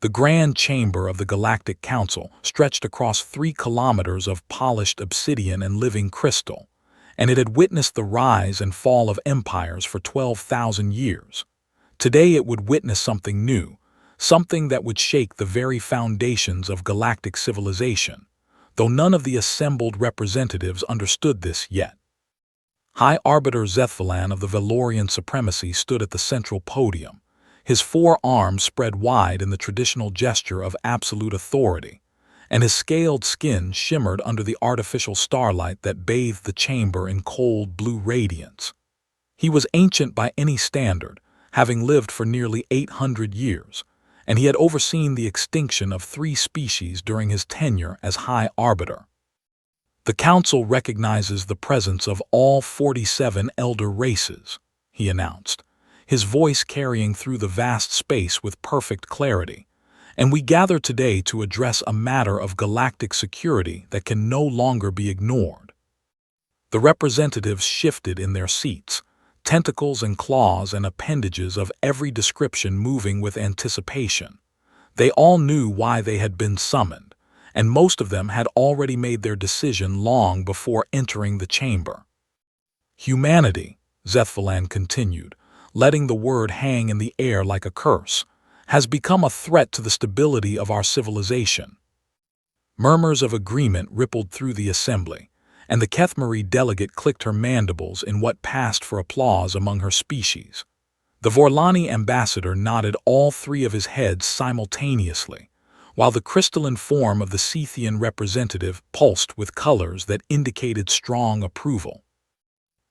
The grand chamber of the Galactic Council stretched across 3 kilometers of polished obsidian and living crystal, and it had witnessed the rise and fall of empires for 12,000 years. Today it would witness something new, something that would shake the very foundations of galactic civilization, though none of the assembled representatives understood this yet. High Arbiter Zethvalan of the Valorian Supremacy stood at the central podium, his 4 arms spread wide in the traditional gesture of absolute authority, and his scaled skin shimmered under the artificial starlight that bathed the chamber in cold blue radiance. He was ancient by any standard, having lived for nearly 800 years, and he had overseen the extinction of 3 species during his tenure as High Arbiter. The Council recognizes the presence of all 47 elder races, he announced, his voice carrying through the vast space with perfect clarity, and we gather today to address a matter of galactic security that can no longer be ignored. The representatives shifted in their seats, tentacles and claws and appendages of every description moving with anticipation. They all knew why they had been summoned, and most of them had already made their decision long before entering the chamber. Humanity, Zethvalan continued, letting the word hang in the air like a curse, has become a threat to the stability of our civilization. Murmurs of agreement rippled through the assembly, and the Kethmari delegate clicked her mandibles in what passed for applause among her species. The Vorlani ambassador nodded all 3 of his heads simultaneously, while the crystalline form of the Sethian representative pulsed with colors that indicated strong approval.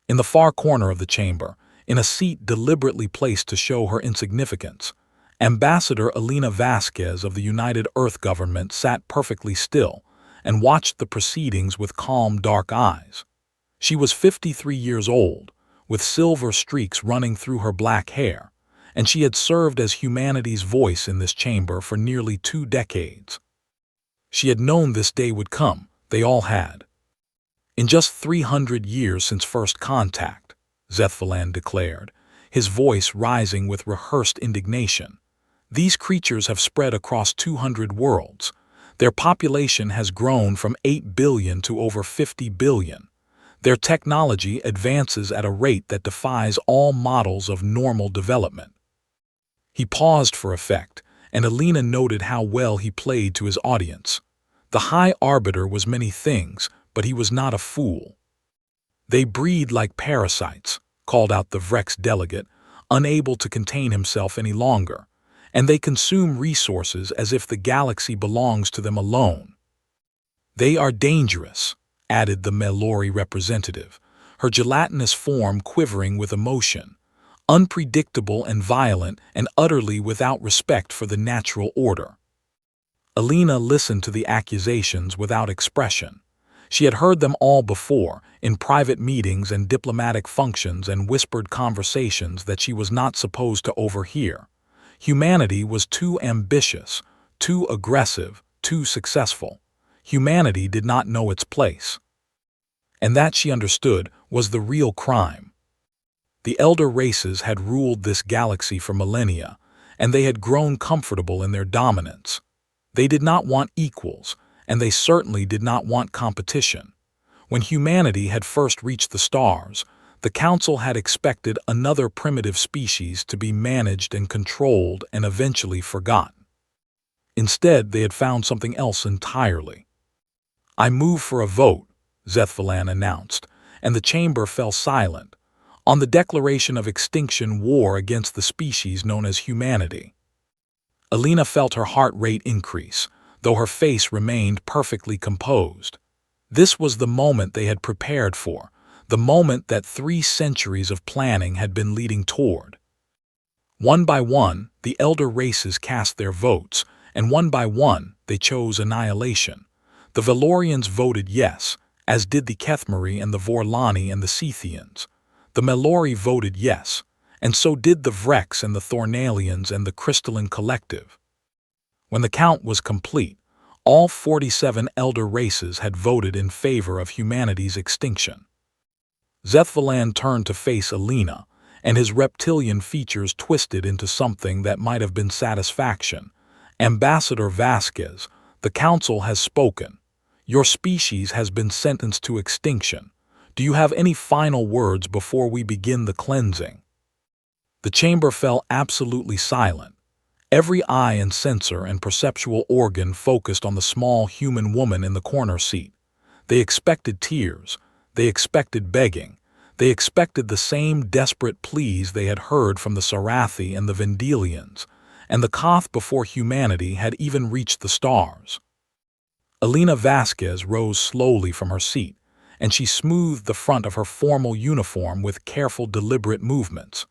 In the far corner of the chamber, in a seat deliberately placed to show her insignificance, Ambassador Alina Vasquez of the United Earth Government sat perfectly still and watched the proceedings with calm, dark eyes. She was 53 years old, with silver streaks running through her black hair, and she had served as humanity's voice in this chamber for nearly 2 decades. She had known this day would come, they all had. In just 300 years since first contact, Zethvalan declared, his voice rising with rehearsed indignation, these creatures have spread across 200 worlds. Their population has grown from 8 billion to over 50 billion. Their technology advances at a rate that defies all models of normal development. He paused for effect, and Alina noted how well he played to his audience. The High Arbiter was many things, but he was not a fool. They breed like parasites, called out the Vrex delegate, unable to contain himself any longer, and they consume resources as if the galaxy belongs to them alone. They are dangerous, added the Melori representative, her gelatinous form quivering with emotion, unpredictable and violent and utterly without respect for the natural order. Alina listened to the accusations without expression. She had heard them all before, in private meetings and diplomatic functions and whispered conversations that she was not supposed to overhear. Humanity was too ambitious, too aggressive, too successful. Humanity did not know its place. And that, she understood, was the real crime. The elder races had ruled this galaxy for millennia, and they had grown comfortable in their dominance. They did not want equals, and they certainly did not want competition. When humanity had first reached the stars, the Council had expected another primitive species to be managed and controlled and eventually forgotten. Instead, they had found something else entirely. "I move for a vote," Zethvalan announced, and the chamber fell silent, on the declaration of extinction war against the species known as humanity. Alina felt her heart rate increase, though her face remained perfectly composed. This was the moment they had prepared for, the moment that 3 centuries of planning had been leading toward. One by one, the elder races cast their votes, and one by one, they chose annihilation. The Valorians voted yes, as did the Kethmari and the Vorlani and the Sethians. The Melori voted yes, and so did the Vrex and the Thornalians and the Crystalline Collective. When the count was complete, all 47 elder races had voted in favor of humanity's extinction. Zethvalan turned to face Alina, and his reptilian features twisted into something that might have been satisfaction, Ambassador Vasquez, the Council has spoken. Your species has been sentenced to extinction. Do you have any final words before we begin the cleansing? The chamber fell absolutely silent. Every eye and sensor and perceptual organ focused on the small human woman in the corner seat. They expected tears. They expected begging. They expected the same desperate pleas they had heard from the Sarathi and the Vendelians, and the Koth before humanity had even reached the stars. Elena Vasquez rose slowly from her seat, and she smoothed the front of her formal uniform with careful, deliberate movements.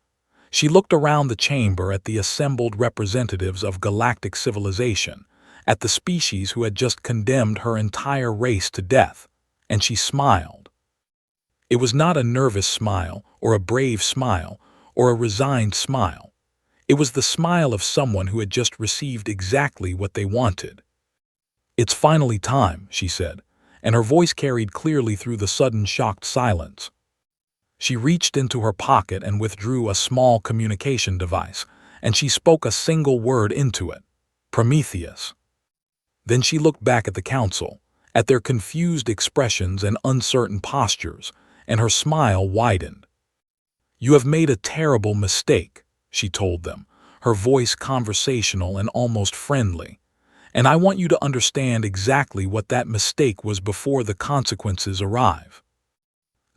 She looked around the chamber at the assembled representatives of galactic civilization, at the species who had just condemned her entire race to death, and she smiled. It was not a nervous smile, or a brave smile, or a resigned smile. It was the smile of someone who had just received exactly what they wanted. "It's finally time," she said, and her voice carried clearly through the sudden shocked silence. She reached into her pocket and withdrew a small communication device, and she spoke a single word into it: Prometheus. Then she looked back at the council, at their confused expressions and uncertain postures, and her smile widened. "You have made a terrible mistake," she told them, her voice conversational and almost friendly. "And I want you to understand exactly what that mistake was before the consequences arrive."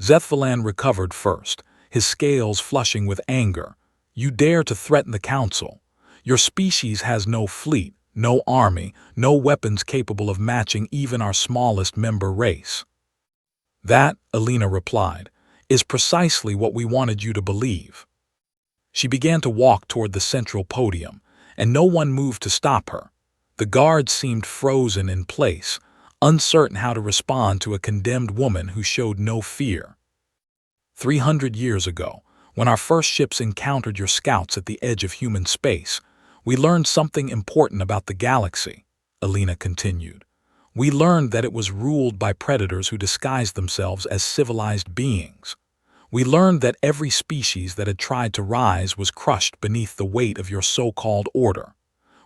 Zethvalan recovered first, his scales flushing with anger. "You dare to threaten the council. Your species has no fleet, no army, no weapons capable of matching even our smallest member race." "That," Elena replied, "is precisely what we wanted you to believe." She began to walk toward the central podium, and no one moved to stop her. The guards seemed frozen in place, uncertain how to respond to a condemned woman who showed no fear. 300 years ago, when our first ships encountered your scouts at the edge of human space, we learned something important about the galaxy," Elena continued. "We learned that it was ruled by predators who disguised themselves as civilized beings. We learned that every species that had tried to rise was crushed beneath the weight of your so-called order.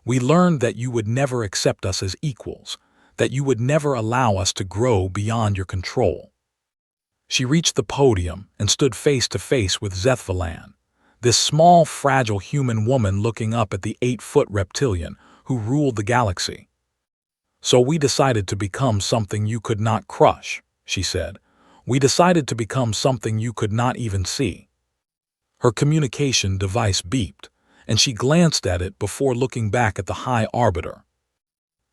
We learned that you would never accept us as equals, that you would never allow us to grow beyond your control." She reached the podium and stood face to face with Zethvalan, this small, fragile human woman looking up at the 8-foot reptilian who ruled the galaxy. "So we decided to become something you could not crush," she said. "We decided to become something you could not even see." Her communication device beeped, and she glanced at it before looking back at the High Arbiter.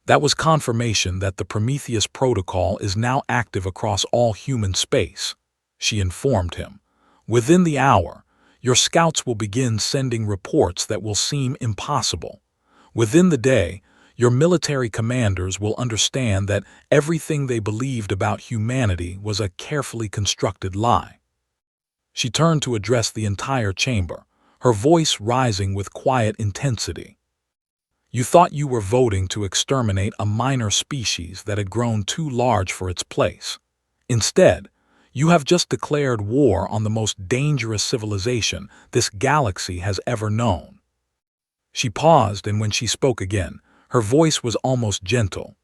"That was confirmation that the Prometheus Protocol is now active across all human space," she informed him. "Within the hour, your scouts will begin sending reports that will seem impossible. Within the day, your military commanders will understand that everything they believed about humanity was a carefully constructed lie." She turned to address the entire chamber, her voice rising with quiet intensity. "You thought you were voting to exterminate a minor species that had grown too large for its place. Instead, you have just declared war on the most dangerous civilization this galaxy has ever known." She paused, and when she spoke again, her voice was almost gentle.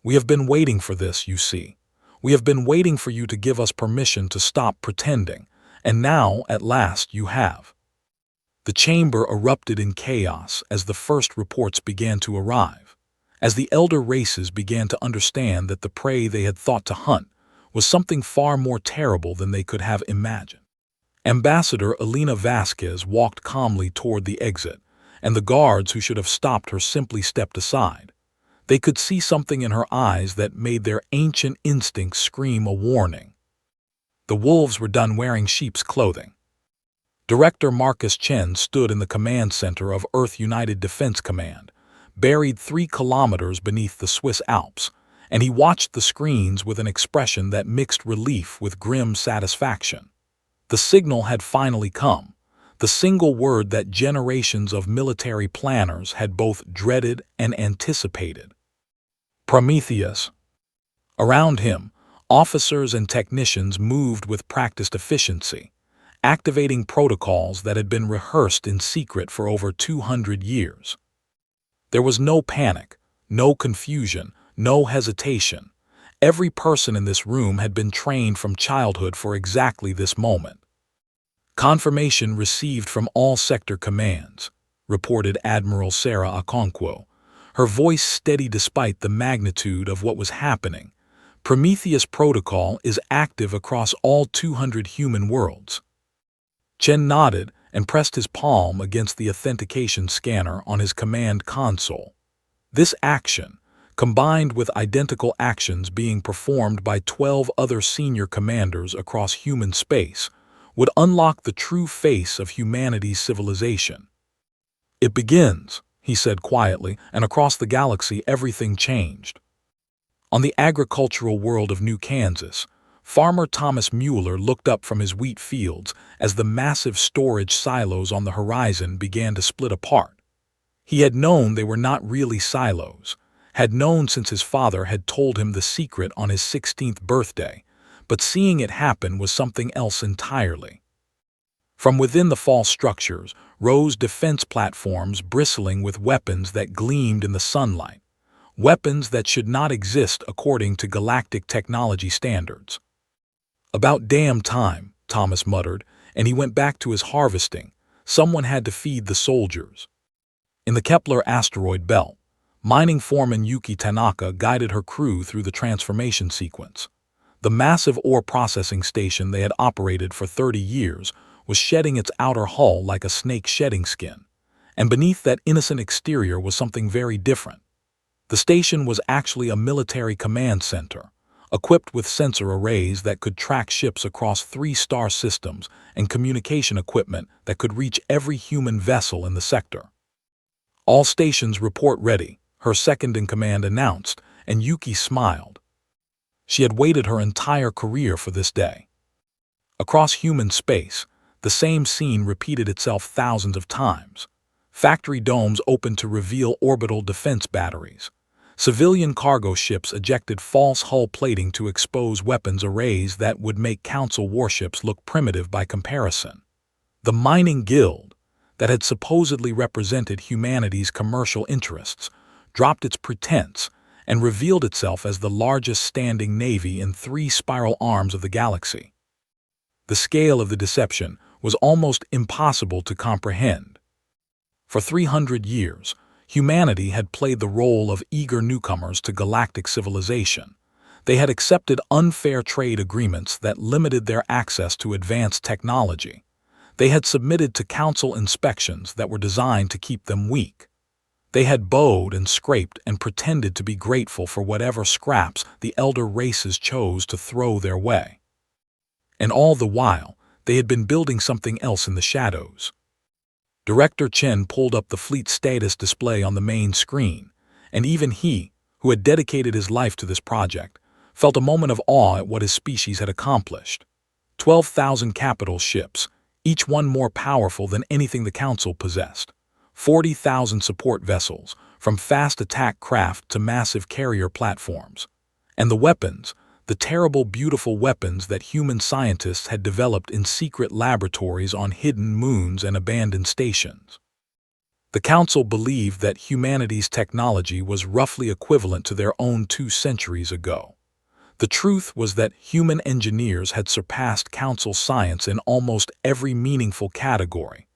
"We have been waiting for this, you see. We have been waiting for you to give us permission to stop pretending, and now, at last, you have." The chamber erupted in chaos as the first reports began to arrive, as the elder races began to understand that the prey they had thought to hunt was something far more terrible than they could have imagined. Ambassador Elena Vasquez walked calmly toward the exit, and the guards who should have stopped her simply stepped aside. They could see something in her eyes that made their ancient instincts scream a warning. The wolves were done wearing sheep's clothing. Director Marcus Chen stood in the command center of Earth United Defense Command, buried 3 kilometers beneath the Swiss Alps, and he watched the screens with an expression that mixed relief with grim satisfaction. The signal had finally come, the single word that generations of military planners had both dreaded and anticipated. Prometheus. Around him, officers and technicians moved with practiced efficiency, activating protocols that had been rehearsed in secret for over 200 years. There was no panic, no confusion, no hesitation. Every person in this room had been trained from childhood for exactly this moment. Confirmation received from all sector commands, reported Admiral Sarah Okonkwo, her voice steady despite the magnitude of what was happening. Prometheus Protocol is active across all 200 human worlds. Chen nodded and pressed his palm against the authentication scanner on his command console. This action, combined with identical actions being performed by 12 other senior commanders across human space, would unlock the true face of humanity's civilization. "It begins," he said quietly, and across the galaxy everything changed. On the agricultural world of New Kansas, Farmer Thomas Mueller looked up from his wheat fields as the massive storage silos on the horizon began to split apart. He had known they were not really silos, had known since his father had told him the secret on his 16th birthday, but seeing it happen was something else entirely. From within the false structures rose defense platforms bristling with weapons that gleamed in the sunlight, weapons that should not exist according to galactic technology standards. "About damn time," Thomas muttered, and he went back to his harvesting. Someone had to feed the soldiers. In the Kepler asteroid belt, mining foreman Yuki Tanaka guided her crew through the transformation sequence. The massive ore processing station they had operated for 30 years was shedding its outer hull like a snake shedding skin, and beneath that innocent exterior was something very different. The station was actually a military command center, equipped with sensor arrays that could track ships across 3 star systems and communication equipment that could reach every human vessel in the sector. "All stations report ready," her second-in-command announced, and Yuki smiled. She had waited her entire career for this day. Across human space, the same scene repeated itself thousands of times. Factory domes opened to reveal orbital defense batteries. Civilian cargo ships ejected false hull plating to expose weapons arrays that would make Council warships look primitive by comparison. The mining guild, that had supposedly represented humanity's commercial interests, dropped its pretense and revealed itself as the largest standing navy in 3 spiral arms of the galaxy. The scale of the deception was almost impossible to comprehend. For 300 years, humanity had played the role of eager newcomers to galactic civilization. They had accepted unfair trade agreements that limited their access to advanced technology. They had submitted to council inspections that were designed to keep them weak. They had bowed and scraped and pretended to be grateful for whatever scraps the elder races chose to throw their way. And all the while, they had been building something else in the shadows. Director Chen pulled up the fleet status display on the main screen, and even he, who had dedicated his life to this project, felt a moment of awe at what his species had accomplished. 12,000 capital ships, each one more powerful than anything the Council possessed. 40,000 support vessels, from fast attack craft to massive carrier platforms. And the weapons, the terrible, beautiful weapons that human scientists had developed in secret laboratories on hidden moons and abandoned stations. The Council believed that humanity's technology was roughly equivalent to their own 2 centuries ago. The truth was that human engineers had surpassed Council science in almost every meaningful category,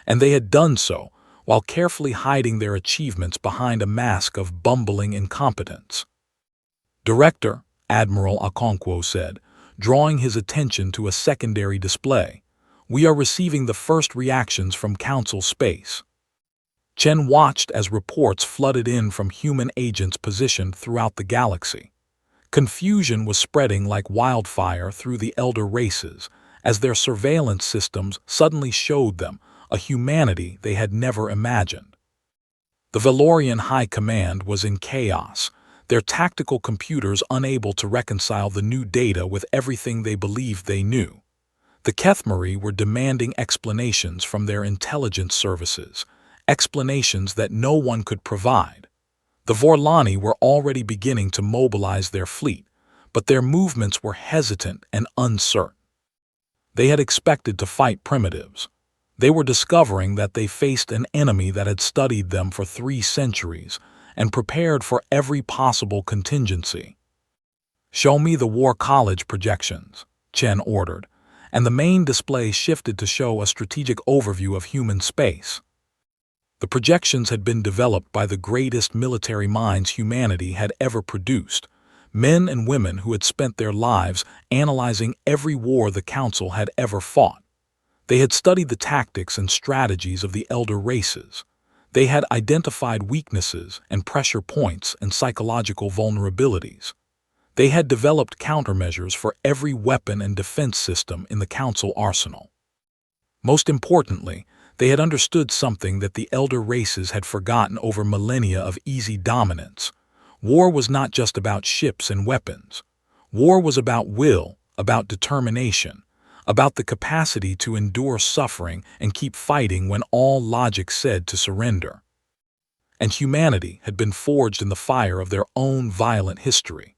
and they had done so while carefully hiding their achievements behind a mask of bumbling incompetence. "Director," Admiral Okonkwo said, drawing his attention to a secondary display, "we are receiving the first reactions from Council space." Chen watched as reports flooded in from human agents positioned throughout the galaxy. Confusion was spreading like wildfire through the elder races as their surveillance systems suddenly showed them a humanity they had never imagined. The Valorian High Command was in chaos, their tactical computers unable to reconcile the new data with everything they believed they knew. The Kethmari were demanding explanations from their intelligence services, explanations that no one could provide. The Vorlani were already beginning to mobilize their fleet, but their movements were hesitant and uncertain. They had expected to fight primitives. They were discovering that they faced an enemy that had studied them for 3 centuries and prepared for every possible contingency. "Show me the War College projections," Chen ordered, and the main display shifted to show a strategic overview of human space. The projections had been developed by the greatest military minds humanity had ever produced, men and women who had spent their lives analyzing every war the Council had ever fought. They had studied the tactics and strategies of the elder races. They had identified weaknesses and pressure points and psychological vulnerabilities. They had developed countermeasures for every weapon and defense system in the Council arsenal. Most importantly, they had understood something that the elder races had forgotten over millennia of easy dominance. War was not just about ships and weapons. War was about will, about determination, about the capacity to endure suffering and keep fighting when all logic said to surrender. And humanity had been forged in the fire of their own violent history.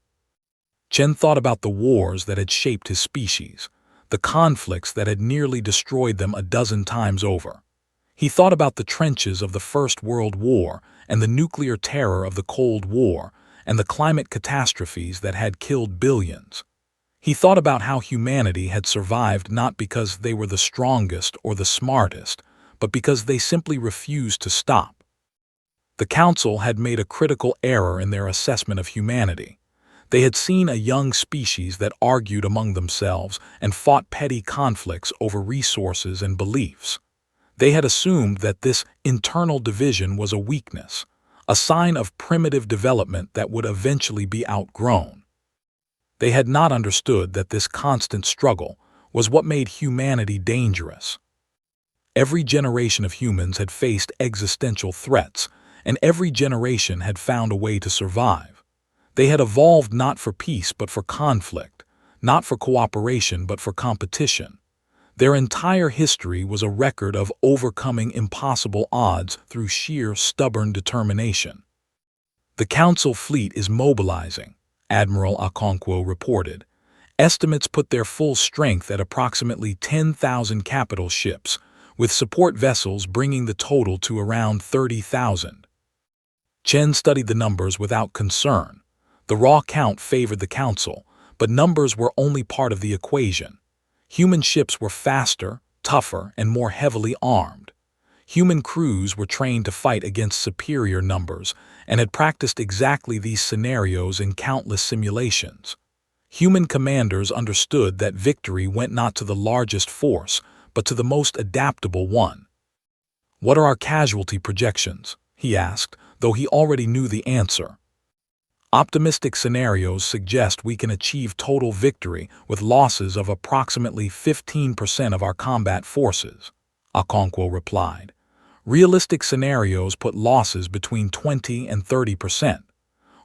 Chen thought about the wars that had shaped his species, the conflicts that had nearly destroyed them a dozen times over. He thought about the trenches of the First World War and the nuclear terror of the Cold War and the climate catastrophes that had killed billions. He thought about how humanity had survived not because they were the strongest or the smartest, but because they simply refused to stop. The Council had made a critical error in their assessment of humanity. They had seen a young species that argued among themselves and fought petty conflicts over resources and beliefs. They had assumed that this internal division was a weakness, a sign of primitive development that would eventually be outgrown. They had not understood that this constant struggle was what made humanity dangerous. Every generation of humans had faced existential threats, and every generation had found a way to survive. They had evolved not for peace but for conflict, not for cooperation but for competition. Their entire history was a record of overcoming impossible odds through sheer stubborn determination. "The Council fleet is mobilizing," Admiral Okonkwo reported. Estimates put their full strength at approximately 10,000 capital ships, with support vessels bringing the total to around 30,000. Chen studied the numbers without concern. The raw count favored the Council, but numbers were only part of the equation. Human ships were faster, tougher, and more heavily armed. Human crews were trained to fight against superior numbers and had practiced exactly these scenarios in countless simulations. Human commanders understood that victory went not to the largest force, but to the most adaptable one. "What are our casualty projections?" he asked, though he already knew the answer. "Optimistic scenarios suggest we can achieve total victory with losses of approximately 15% of our combat forces," Okonkwo replied. "Realistic scenarios put losses between 20 and 30%.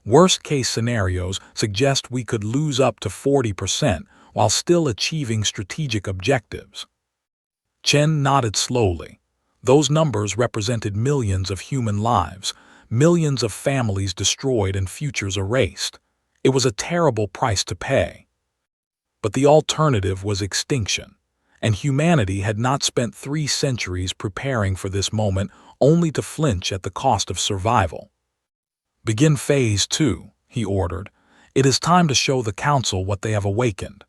Worst-case scenarios suggest we could lose up to 40% while still achieving strategic objectives." Chen nodded slowly. Those numbers represented millions of human lives, millions of families destroyed and futures erased. It was a terrible price to pay. But the alternative was extinction, and humanity had not spent 3 centuries preparing for this moment only to flinch at the cost of survival. "Begin Phase 2, he ordered. "It is time to show the Council what they have awakened."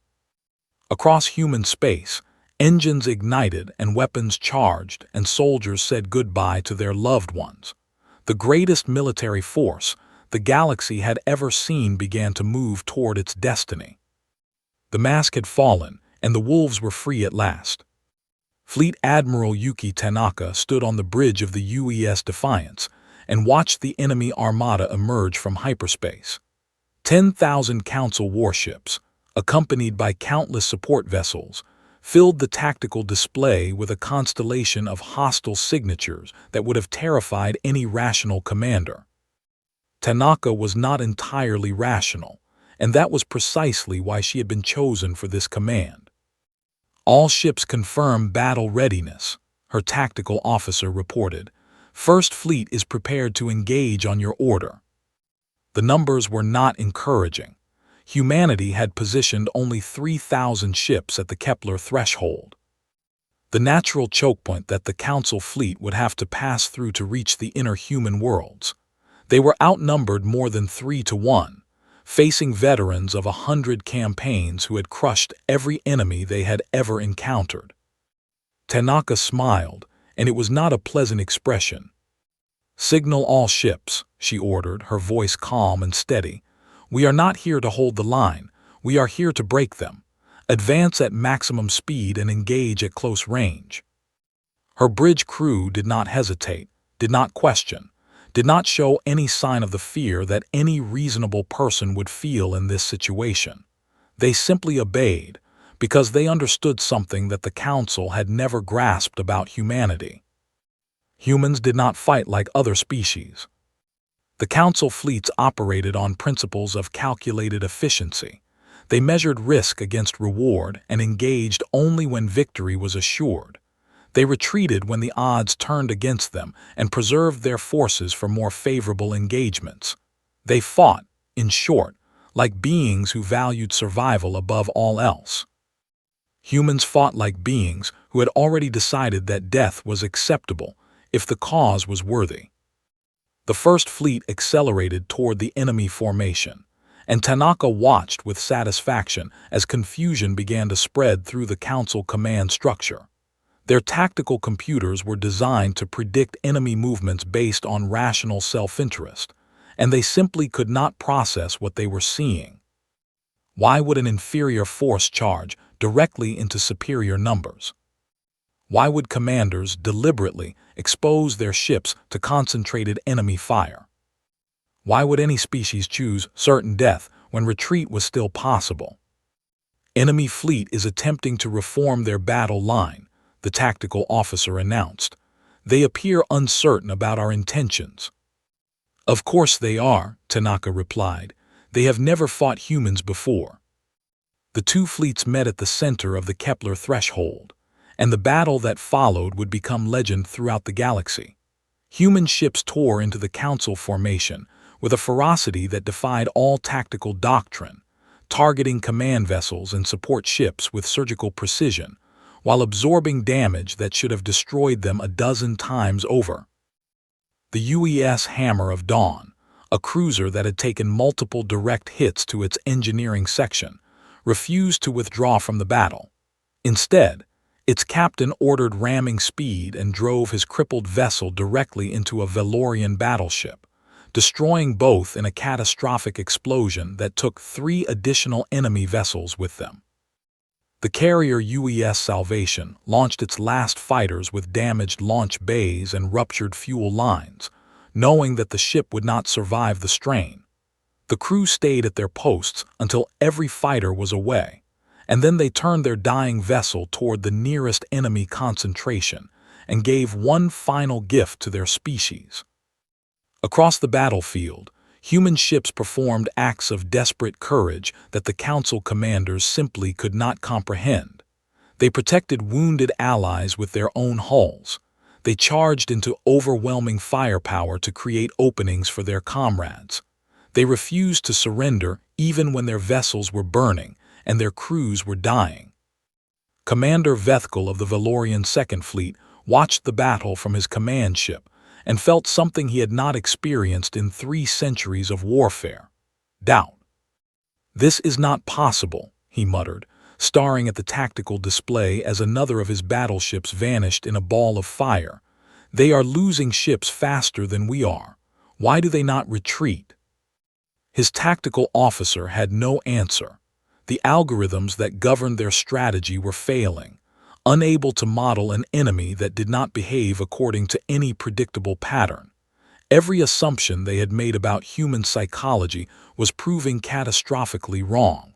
Across human space, engines ignited and weapons charged, and soldiers said goodbye to their loved ones. The greatest military force the galaxy had ever seen began to move toward its destiny. The mask had fallen, and the wolves were free at last. Fleet Admiral Yuki Tanaka stood on the bridge of the UES Defiance and watched the enemy armada emerge from hyperspace. 10,000 Council warships, accompanied by countless support vessels, filled the tactical display with a constellation of hostile signatures that would have terrified any rational commander. Tanaka was not entirely rational, and that was precisely why she had been chosen for this command. "All ships confirm battle readiness," her tactical officer reported. "First Fleet is prepared to engage on your order." The numbers were not encouraging. Humanity had positioned only 3,000 ships at the Kepler threshold. the natural choke point that the Council fleet would have to pass through to reach the inner human worlds. They were outnumbered more than 3-1, facing veterans of 100 campaigns who had crushed every enemy they had ever encountered. Tanaka smiled, and it was not a pleasant expression. "Signal all ships," she ordered, her voice calm and steady. "We are not here to hold the line. We are here to break them. Advance at maximum speed and engage at close range." Her bridge crew did not hesitate, did not question, did not show any sign of the fear that any reasonable person would feel in this situation. They simply obeyed, because they understood something that the Council had never grasped about humanity. Humans did not fight like other species. The Council fleets operated on principles of calculated efficiency. They measured risk against reward and engaged only when victory was assured. They retreated when the odds turned against them and preserved their forces for more favorable engagements. They fought, in short, like beings who valued survival above all else. Humans fought like beings who had already decided that death was acceptable if the cause was worthy. The First Fleet accelerated toward the enemy formation, and Tanaka watched with satisfaction as confusion began to spread through the Council command structure. Their tactical computers were designed to predict enemy movements based on rational self-interest, and they simply could not process what they were seeing. Why would an inferior force charge directly into superior numbers? Why would commanders deliberately expose their ships to concentrated enemy fire? Why would any species choose certain death when retreat was still possible? "Enemy fleet is attempting to reform their battle line," the tactical officer announced. "They appear uncertain about our intentions." "Of course they are," Tanaka replied. "They have never fought humans before." The two fleets met at the center of the Kepler threshold, and the battle that followed would become legend throughout the galaxy. Human ships tore into the Council formation with a ferocity that defied all tactical doctrine, targeting command vessels and support ships with surgical precision, while absorbing damage that should have destroyed them a dozen times over. The UES Hammer of Dawn, a cruiser that had taken multiple direct hits to its engineering section, refused to withdraw from the battle. Instead, its captain ordered ramming speed and drove his crippled vessel directly into a Valorian battleship, destroying both in a catastrophic explosion that took 3 additional enemy vessels with them. The carrier UES Salvation launched its last fighters with damaged launch bays and ruptured fuel lines, knowing that the ship would not survive the strain. The crew stayed at their posts until every fighter was away, and then they turned their dying vessel toward the nearest enemy concentration and gave one final gift to their species. Across the battlefield, human ships performed acts of desperate courage that the Council commanders simply could not comprehend. They protected wounded allies with their own hulls. They charged into overwhelming firepower to create openings for their comrades. They refused to surrender even when their vessels were burning and their crews were dying. Commander Vethkel of the Valorian Second Fleet watched the battle from his command ship and felt something he had not experienced in 3 centuries of warfare: doubt. "This is not possible," he muttered, staring at the tactical display as another of his battleships vanished in a ball of fire. "They are losing ships faster than we are. Why do they not retreat?" His tactical officer had no answer. The algorithms that governed their strategy were failing, unable to model an enemy that did not behave according to any predictable pattern. Every assumption they had made about human psychology was proving catastrophically wrong.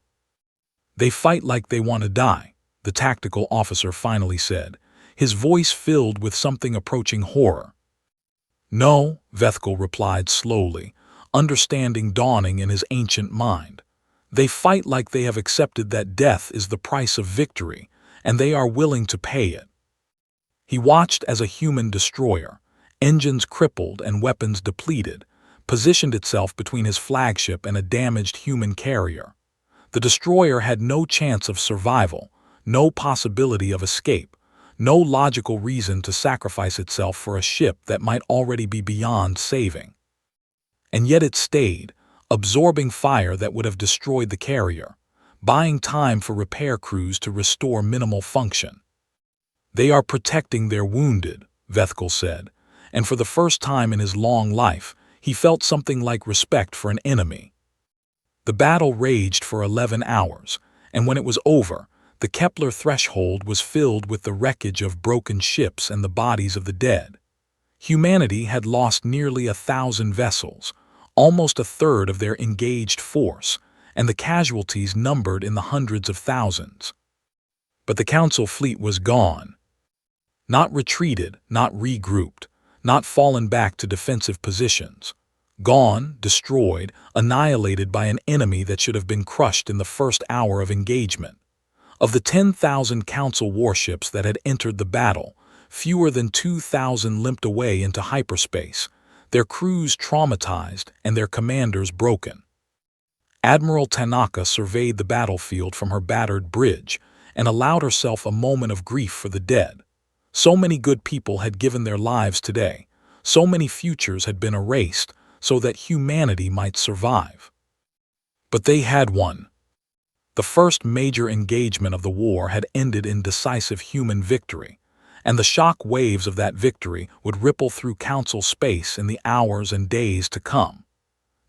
"They fight like they want to die," the tactical officer finally said, his voice filled with something approaching horror. "No," Vethkel replied slowly, understanding dawning in his ancient mind. "They fight like they have accepted that death is the price of victory, and they are willing to pay it." He watched as a human destroyer, engines crippled and weapons depleted, positioned itself between his flagship and a damaged human carrier. The destroyer had no chance of survival, no possibility of escape, no logical reason to sacrifice itself for a ship that might already be beyond saving. And yet it stayed, absorbing fire that would have destroyed the carrier, buying time for repair crews to restore minimal function. "They are protecting their wounded," Vethkel said, and for the first time in his long life, he felt something like respect for an enemy. The battle raged for 11 hours, and when it was over, the Kepler threshold was filled with the wreckage of broken ships and the bodies of the dead. Humanity had lost nearly 1,000 vessels, almost a third of their engaged force, and the casualties numbered in the hundreds of thousands. But the Council fleet was gone. Not retreated, not regrouped, not fallen back to defensive positions. Gone, destroyed, annihilated by an enemy that should have been crushed in the first hour of engagement. Of the 10,000 Council warships that had entered the battle, fewer than 2,000 limped away into hyperspace, their crews traumatized and their commanders broken. Admiral Tanaka surveyed the battlefield from her battered bridge and allowed herself a moment of grief for the dead. So many good people had given their lives today, so many futures had been erased so that humanity might survive. But they had won. The first major engagement of the war had ended in decisive human victory, and the shock waves of that victory would ripple through Council space in the hours and days to come.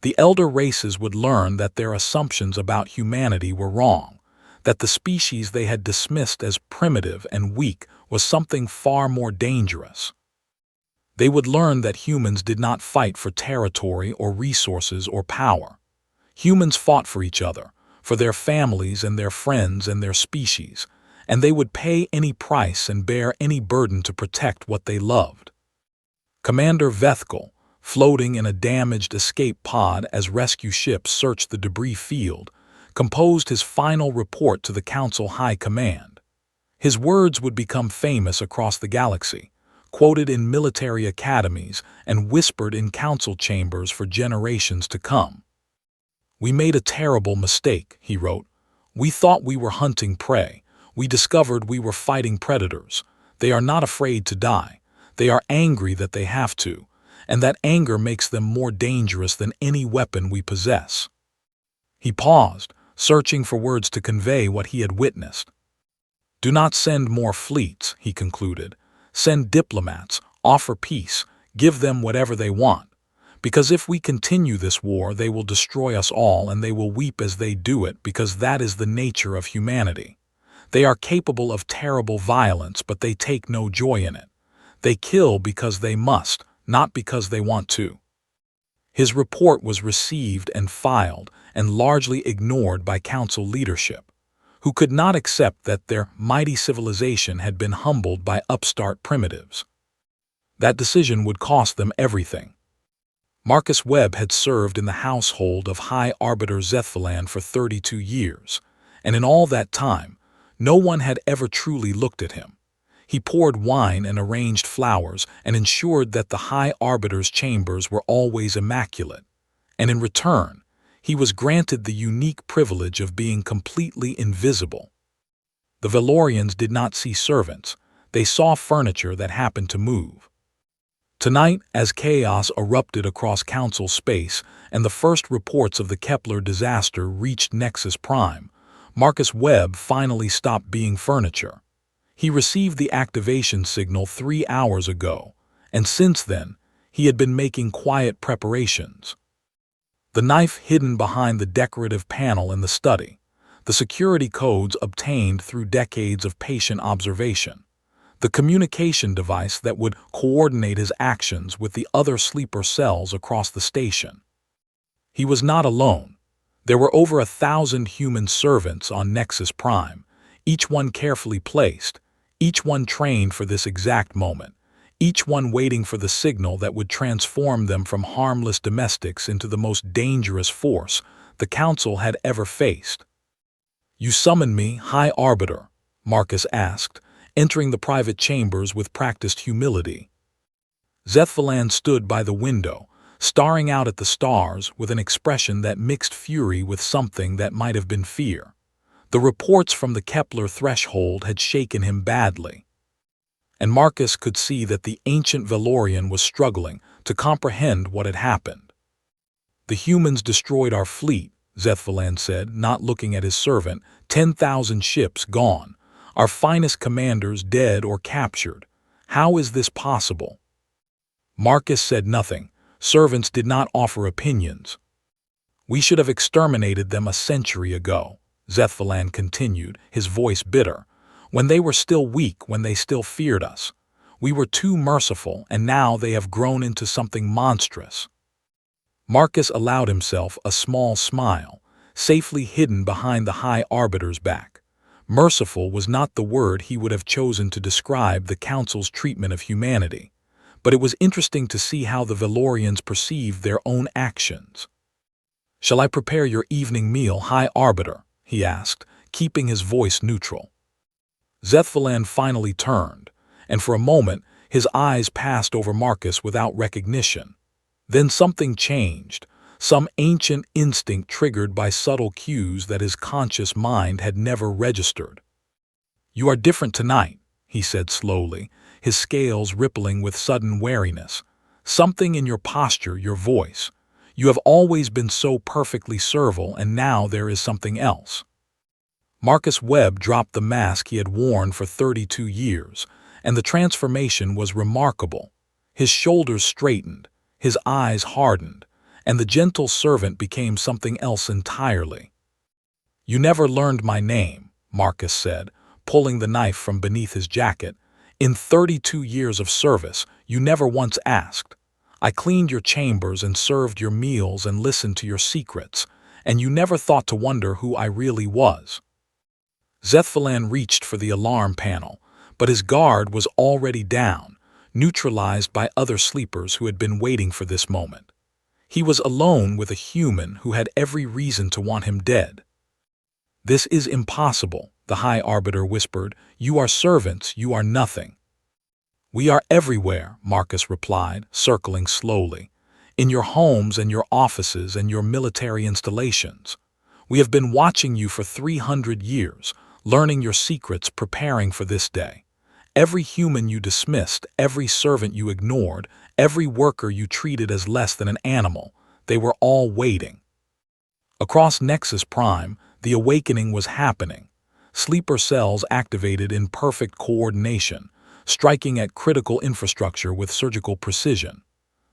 The elder races would learn that their assumptions about humanity were wrong, that the species they had dismissed as primitive and weak was something far more dangerous. They would learn that humans did not fight for territory or resources or power. Humans fought for each other, for their families and their friends and their species, and they would pay any price and bear any burden to protect what they loved. Commander Vethkel, floating in a damaged escape pod as rescue ships searched the debris field, composed his final report to the Council High Command. His words would become famous across the galaxy, quoted in military academies and whispered in council chambers for generations to come. "We made a terrible mistake," he wrote. "We thought we were hunting prey. We discovered we were fighting predators. They are not afraid to die. They are angry that they have to, and that anger makes them more dangerous than any weapon we possess." He paused, searching for words to convey what he had witnessed. "Do not send more fleets," he concluded. "Send diplomats, offer peace, give them whatever they want. Because if we continue this war, they will destroy us all and they will weep as they do it because that is the nature of humanity. They are capable of terrible violence, but they take no joy in it. They kill because they must, not because they want to." His report was received and filed and largely ignored by Council leadership, who could not accept that their mighty civilization had been humbled by upstart primitives. That decision would cost them everything. Marcus Webb had served in the household of High Arbiter Zethvalan for 32 years, and in all that time, no one had ever truly looked at him. He poured wine and arranged flowers and ensured that the High Arbiter's chambers were always immaculate, and in return, he was granted the unique privilege of being completely invisible. The Valorians did not see servants, they saw furniture that happened to move. Tonight, as chaos erupted across Council space and the first reports of the Kepler disaster reached Nexus Prime, Marcus Webb finally stopped being furniture. He received the activation signal 3 hours ago, and since then, he had been making quiet preparations. The knife hidden behind the decorative panel in the study, the security codes obtained through decades of patient observation, the communication device that would coordinate his actions with the other sleeper cells across the station. He was not alone. There were over 1,000 human servants on Nexus Prime, each one carefully placed, each one trained for this exact moment, each one waiting for the signal that would transform them from harmless domestics into the most dangerous force the Council had ever faced. "You summoned me, High Arbiter?" Marcus asked, entering the private chambers with practiced humility. Zethvalan stood by the window, staring out at the stars with an expression that mixed fury with something that might have been fear. The reports from the Kepler threshold had shaken him badly. And Marcus could see that the ancient Valorian was struggling to comprehend what had happened. "The humans destroyed our fleet," Zethvalan said, not looking at his servant. 10,000 ships gone. Our finest commanders dead or captured. How is this possible?" Marcus said nothing. Servants did not offer opinions. "We should have exterminated them a century ago," Zethvalan continued, his voice bitter. "When they were still weak, when they still feared us. We were too merciful, and now they have grown into something monstrous." Marcus allowed himself a small smile, safely hidden behind the High Arbiter's back. Merciful was not the word he would have chosen to describe the Council's treatment of humanity, but it was interesting to see how the Valorians perceived their own actions. "Shall I prepare your evening meal, High Arbiter?" he asked, keeping his voice neutral. Zethvalan finally turned, and for a moment his eyes passed over Marcus without recognition. Then something changed, some ancient instinct triggered by subtle cues that his conscious mind had never registered. "You are different tonight," he said slowly, his scales rippling with sudden wariness. "Something in your posture, your voice. You have always been so perfectly servile, and now there is something else." Marcus Webb dropped the mask he had worn for 32 years, and the transformation was remarkable. His shoulders straightened, his eyes hardened, and the gentle servant became something else entirely. "You never learned my name," Marcus said, pulling the knife from beneath his jacket. "In 32 years of service, you never once asked. I cleaned your chambers and served your meals and listened to your secrets, and you never thought to wonder who I really was." Zethvalan reached for the alarm panel, but his guard was already down, neutralized by other sleepers who had been waiting for this moment. He was alone with a human who had every reason to want him dead. "This is impossible," the High Arbiter whispered. "You are servants, you are nothing." "We are everywhere," Marcus replied, circling slowly. "In your homes and your offices and your military installations. We have been watching you for 300 years, learning your secrets, preparing for this day. Every human you dismissed, every servant you ignored, every worker you treated as less than an animal, they were all waiting." Across Nexus Prime, the awakening was happening. Sleeper cells activated in perfect coordination, striking at critical infrastructure with surgical precision.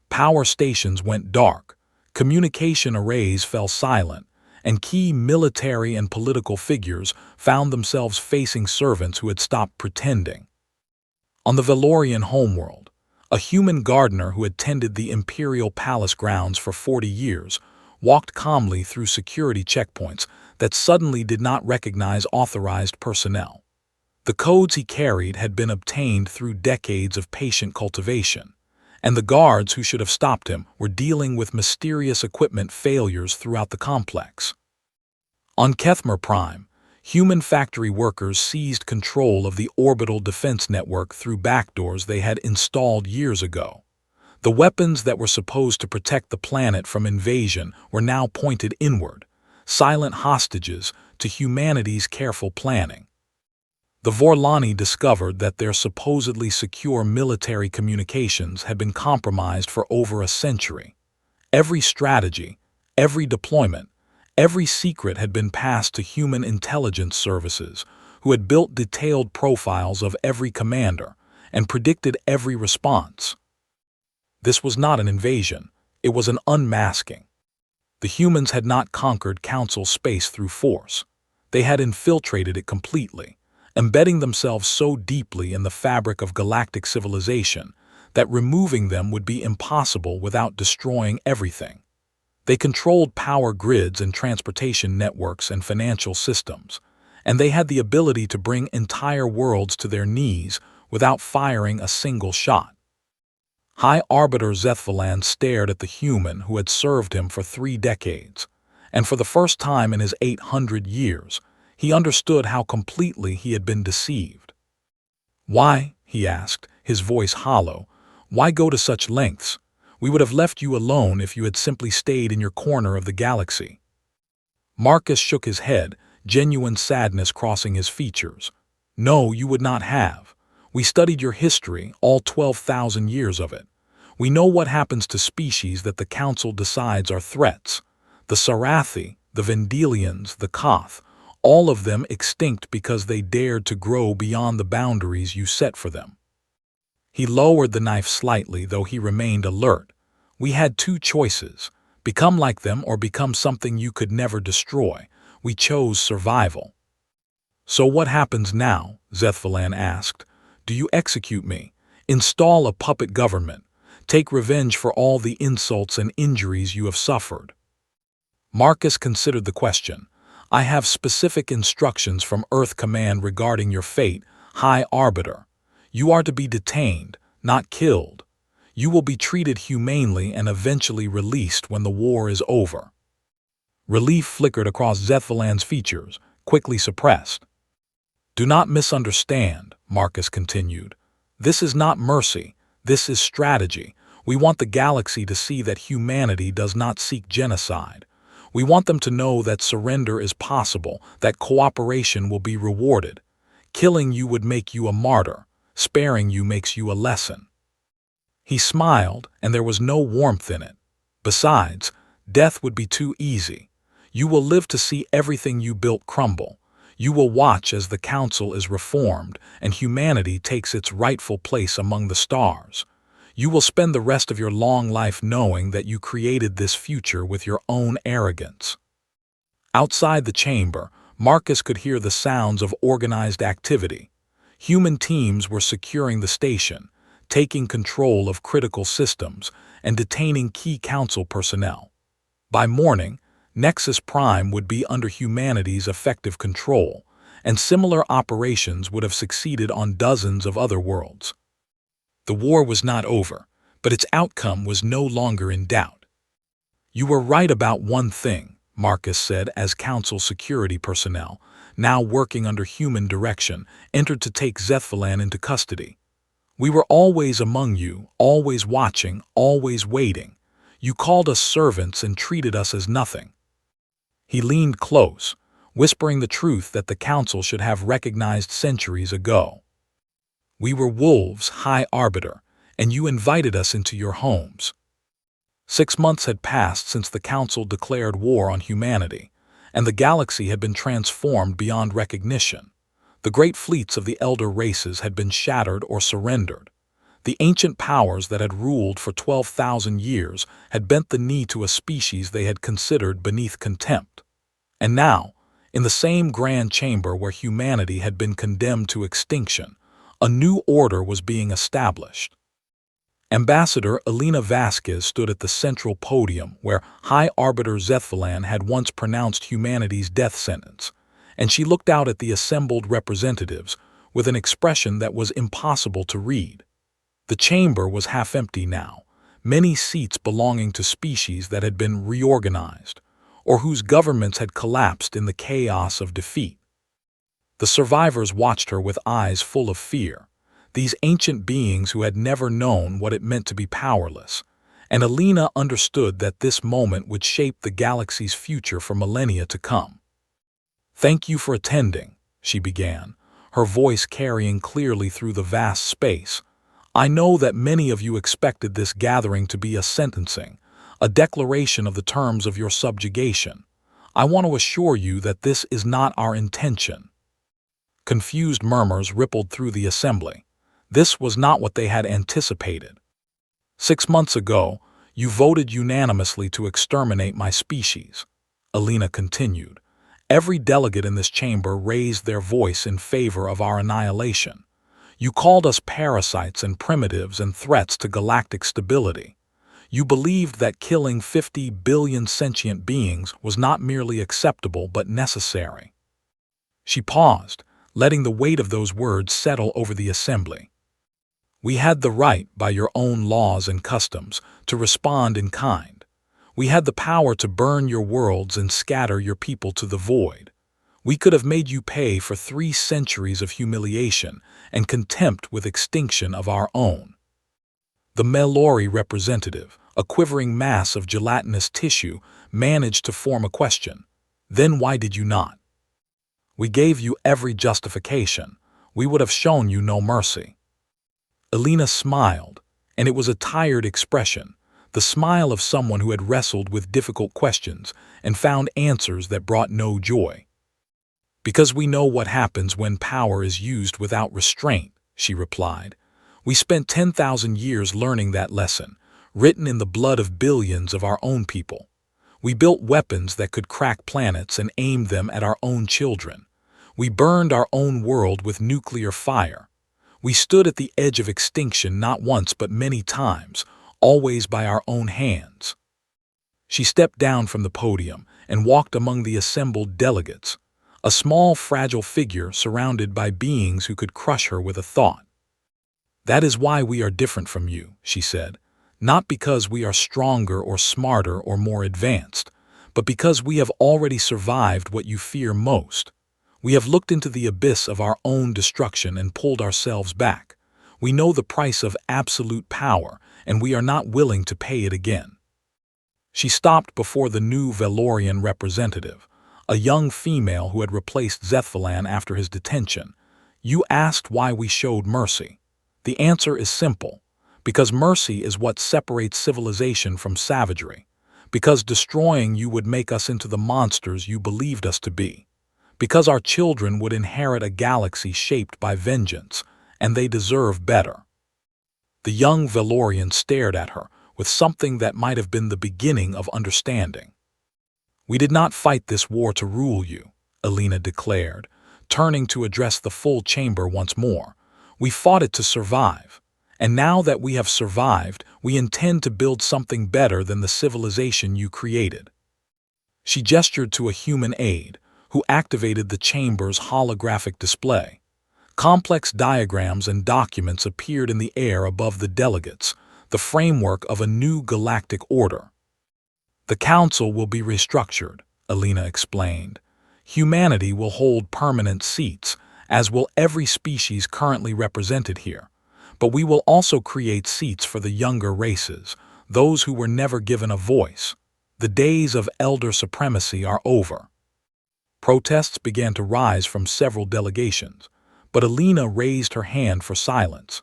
Power stations went dark, communication arrays fell silent, and key military and political figures found themselves facing servants who had stopped pretending. On the Valorian homeworld, a human gardener who had tended the Imperial Palace grounds for 40 years walked calmly through security checkpoints that suddenly did not recognize authorized personnel. The codes he carried had been obtained through decades of patient cultivation, and the guards who should have stopped him were dealing with mysterious equipment failures throughout the complex. On Kepler Prime, human factory workers seized control of the orbital defense network through backdoors they had installed years ago. The weapons that were supposed to protect the planet from invasion were now pointed inward, silent hostages to humanity's careful planning. The Vorlani discovered that their supposedly secure military communications had been compromised for over a century. Every strategy, every deployment, every secret had been passed to human intelligence services, who had built detailed profiles of every commander and predicted every response. This was not an invasion, it was an unmasking. The humans had not conquered Council space through force. They had infiltrated it completely, embedding themselves so deeply in the fabric of galactic civilization that removing them would be impossible without destroying everything. They controlled power grids and transportation networks and financial systems, and they had the ability to bring entire worlds to their knees without firing a single shot. High Arbiter Zethvalan stared at the human who had served him for 3 decades, and for the first time in his 800 years, he understood how completely he had been deceived. "Why?" he asked, his voice hollow. "Why go to such lengths? We would have left you alone if you had simply stayed in your corner of the galaxy." Marcus shook his head, genuine sadness crossing his features. "No, you would not have. We studied your history, all 12,000 years of it. We know what happens to species that the Council decides are threats. The Sarathi, the Vendelians, the Koth, all of them extinct because they dared to grow beyond the boundaries you set for them. He lowered the knife slightly, though he remained alert. We had two choices: become like them or become something you could never destroy. We chose survival. So what happens now? Zethvalan asked. Do you execute me? Install a puppet government? Take revenge for all the insults and injuries you have suffered? Marcus considered the question. I have specific instructions from Earth Command regarding your fate, High Arbiter. You are to be detained, not killed. You will be treated humanely and eventually released when the war is over. Relief flickered across Zethvalan's features, quickly suppressed. Do not misunderstand, Marcus continued. This is not mercy. This is strategy. We want the galaxy to see that humanity does not seek genocide. We want them to know that surrender is possible, that cooperation will be rewarded. Killing you would make you a martyr. Sparing you makes you a lesson. He smiled, and there was no warmth in it. Besides, death would be too easy. You will live to see everything you built crumble. You will watch as the Council is reformed and humanity takes its rightful place among the stars. You will spend the rest of your long life knowing that you created this future with your own arrogance. Outside the chamber, Marcus could hear the sounds of organized activity. Human teams were securing the station, taking control of critical systems, and detaining key Council personnel. By morning, Nexus Prime would be under humanity's effective control, and similar operations would have succeeded on dozens of other worlds. The war was not over, but its outcome was no longer in doubt. You were right about one thing, Marcus said as Council security personnel, now working under human direction, entered to take Zethvalan into custody. We were always among you, always watching, always waiting. You called us servants and treated us as nothing. He leaned close, whispering the truth that the Council should have recognized centuries ago. We were wolves, High Arbiter, and you invited us into your homes. 6 months had passed since the Council declared war on humanity, and the galaxy had been transformed beyond recognition. The great fleets of the elder races had been shattered or surrendered. The ancient powers that had ruled for 12,000 years had bent the knee to a species they had considered beneath contempt. And now, in the same grand chamber where humanity had been condemned to extinction, a new order was being established. Ambassador Elena Vasquez stood at the central podium where High Arbiter Zethvalan had once pronounced humanity's death sentence, and she looked out at the assembled representatives with an expression that was impossible to read. The chamber was half empty now, many seats belonging to species that had been reorganized, or whose governments had collapsed in the chaos of defeat. The survivors watched her with eyes full of fear, these ancient beings who had never known what it meant to be powerless, and Elena understood that this moment would shape the galaxy's future for millennia to come. Thank you for attending, she began, her voice carrying clearly through the vast space. I know that many of you expected this gathering to be a sentencing, a declaration of the terms of your subjugation. I want to assure you that this is not our intention. Confused murmurs rippled through the assembly. This was not what they had anticipated. 6 months ago, you voted unanimously to exterminate my species, Elena continued. Every delegate in this chamber raised their voice in favor of our annihilation. You called us parasites and primitives and threats to galactic stability. You believed that killing 50 billion sentient beings was not merely acceptable but necessary. She paused, letting the weight of those words settle over the assembly. We had the right, by your own laws and customs, to respond in kind. We had the power to burn your worlds and scatter your people to the void. We could have made you pay for 3 centuries of humiliation and contempt with extinction of our own. The Melori representative, a quivering mass of gelatinous tissue, managed to form a question. Then why did you not? We gave you every justification. We would have shown you no mercy. Alina smiled, and it was a tired expression, the smile of someone who had wrestled with difficult questions and found answers that brought no joy. "Because we know what happens when power is used without restraint," she replied. "We spent 10,000 years learning that lesson, written in the blood of billions of our own people. We built weapons that could crack planets and aimed them at our own children. We burned our own world with nuclear fire. We stood at the edge of extinction not once but many times, always by our own hands." She stepped down from the podium and walked among the assembled delegates, a small, fragile figure surrounded by beings who could crush her with a thought. "That is why we are different from you," she said, "not because we are stronger or smarter or more advanced, but because we have already survived what you fear most. We have looked into the abyss of our own destruction and pulled ourselves back. We know the price of absolute power, and we are not willing to pay it again." She stopped before the new Valorian representative, a young female who had replaced Zethvalan after his detention. "You asked why we showed mercy. The answer is simple. Because mercy is what separates civilization from savagery. Because destroying you would make us into the monsters you believed us to be. Because our children would inherit a galaxy shaped by vengeance, and they deserve better." The young Valorian stared at her with something that might have been the beginning of understanding. "We did not fight this war to rule you," Alina declared, turning to address the full chamber once more. "We fought it to survive. And now that we have survived, we intend to build something better than the civilization you created." She gestured to a human aide, who activated the chamber's holographic display. Complex diagrams and documents appeared in the air above the delegates, the framework of a new galactic order. "The council will be restructured," Alina explained. "Humanity will hold permanent seats, as will every species currently represented here. But we will also create seats for the younger races, those who were never given a voice. The days of elder supremacy are over." Protests began to rise from several delegations, but Alina raised her hand for silence.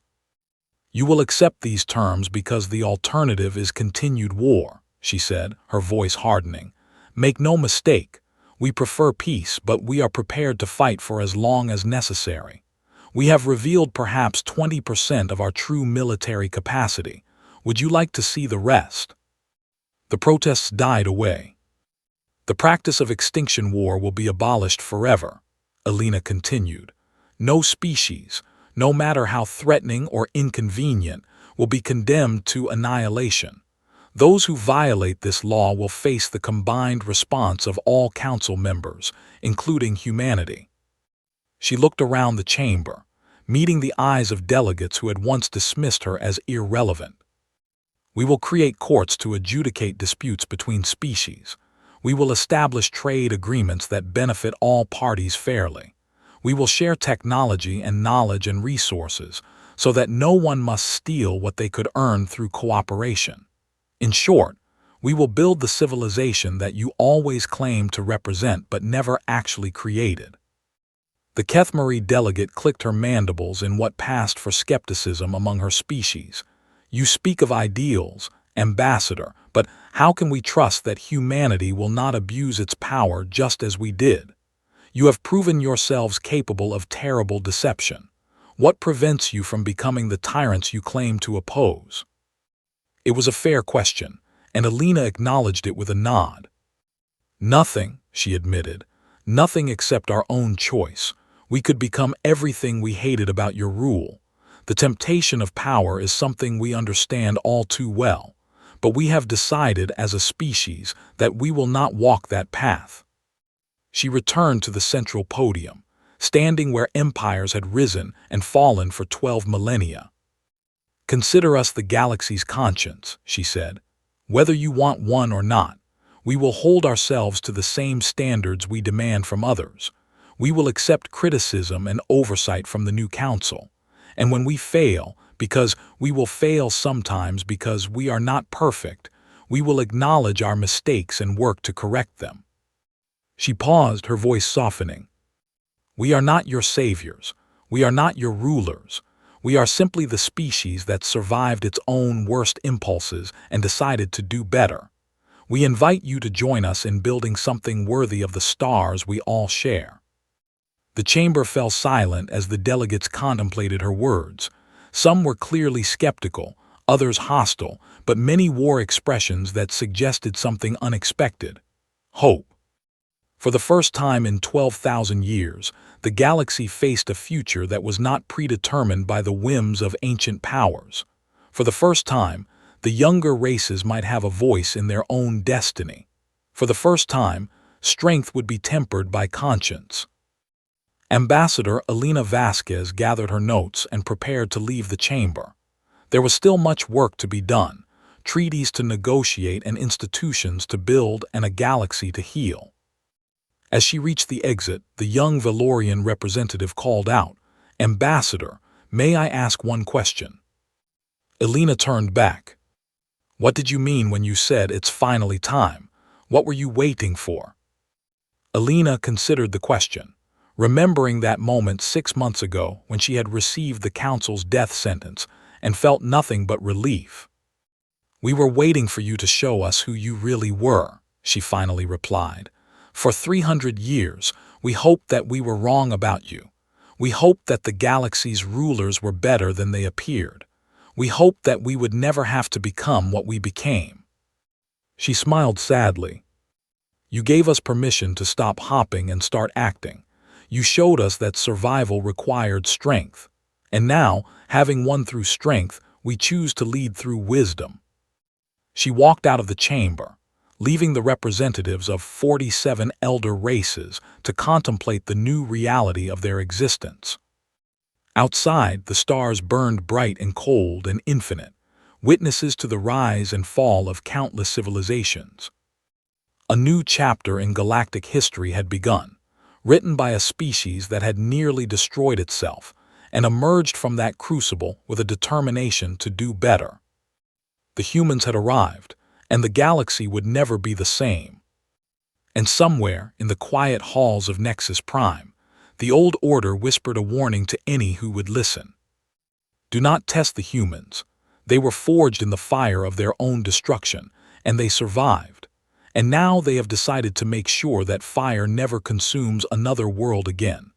"You will accept these terms because the alternative is continued war," she said, her voice hardening. "Make no mistake, we prefer peace, but we are prepared to fight for as long as necessary. We have revealed perhaps 20% of our true military capacity. Would you like to see the rest?" The protests died away. "The practice of extinction war will be abolished forever," Alina continued. "No species, no matter how threatening or inconvenient, will be condemned to annihilation. Those who violate this law will face the combined response of all council members, including humanity." She looked around the chamber, meeting the eyes of delegates who had once dismissed her as irrelevant. "We will create courts to adjudicate disputes between species. We will establish trade agreements that benefit all parties fairly. We will share technology and knowledge and resources so that no one must steal what they could earn through cooperation. In short, we will build the civilization that you always claimed to represent but never actually created." The Kethmari delegate clicked her mandibles in what passed for skepticism among her species. "You speak of ideals, Ambassador, but how can we trust that humanity will not abuse its power just as we did? You have proven yourselves capable of terrible deception. What prevents you from becoming the tyrants you claim to oppose?" It was a fair question, and Alina acknowledged it with a nod. "Nothing," she admitted. "Nothing except our own choice. We could become everything we hated about your rule. The temptation of power is something we understand all too well, but we have decided as a species that we will not walk that path." She returned to the central podium, standing where empires had risen and fallen for 12 millennia. "Consider us the galaxy's conscience," she said. "Whether you want one or not, we will hold ourselves to the same standards we demand from others. We will accept criticism and oversight from the new council. And when we fail, because we will fail sometimes because we are not perfect, we will acknowledge our mistakes and work to correct them." She paused, her voice softening. "We are not your saviors. We are not your rulers. We are simply the species that survived its own worst impulses and decided to do better. We invite you to join us in building something worthy of the stars we all share." The chamber fell silent as the delegates contemplated her words. Some were clearly skeptical, others hostile, but many wore expressions that suggested something unexpected: hope. For the first time in 12,000 years, the galaxy faced a future that was not predetermined by the whims of ancient powers. For the first time, the younger races might have a voice in their own destiny. For the first time, strength would be tempered by conscience. Ambassador Elena Vasquez gathered her notes and prepared to leave the chamber. There was still much work to be done, treaties to negotiate and institutions to build and a galaxy to heal. As she reached the exit, the young Valorian representative called out, "Ambassador, may I ask one question?" Elena turned back. "What did you mean when you said it's finally time? What were you waiting for?" Elena considered the question, remembering that moment 6 months ago when she had received the council's death sentence and felt nothing but relief. "We were waiting for you to show us who you really were," she finally replied. "For 300 years, we hoped that we were wrong about you. We hoped that the galaxy's rulers were better than they appeared. We hoped that we would never have to become what we became." She smiled sadly. "You gave us permission to stop hopping and start acting. You showed us that survival required strength. And now, having won through strength, we choose to lead through wisdom." She walked out of the chamber, leaving the representatives of 47 elder races to contemplate the new reality of their existence. Outside, the stars burned bright and cold and infinite, witnesses to the rise and fall of countless civilizations. A new chapter in galactic history had begun, written by a species that had nearly destroyed itself and emerged from that crucible with a determination to do better. The humans had arrived, and the galaxy would never be the same. And somewhere in the quiet halls of Nexus Prime, the old order whispered a warning to any who would listen. Do not test the humans. They were forged in the fire of their own destruction, and they survived. And now they have decided to make sure that fire never consumes another world again.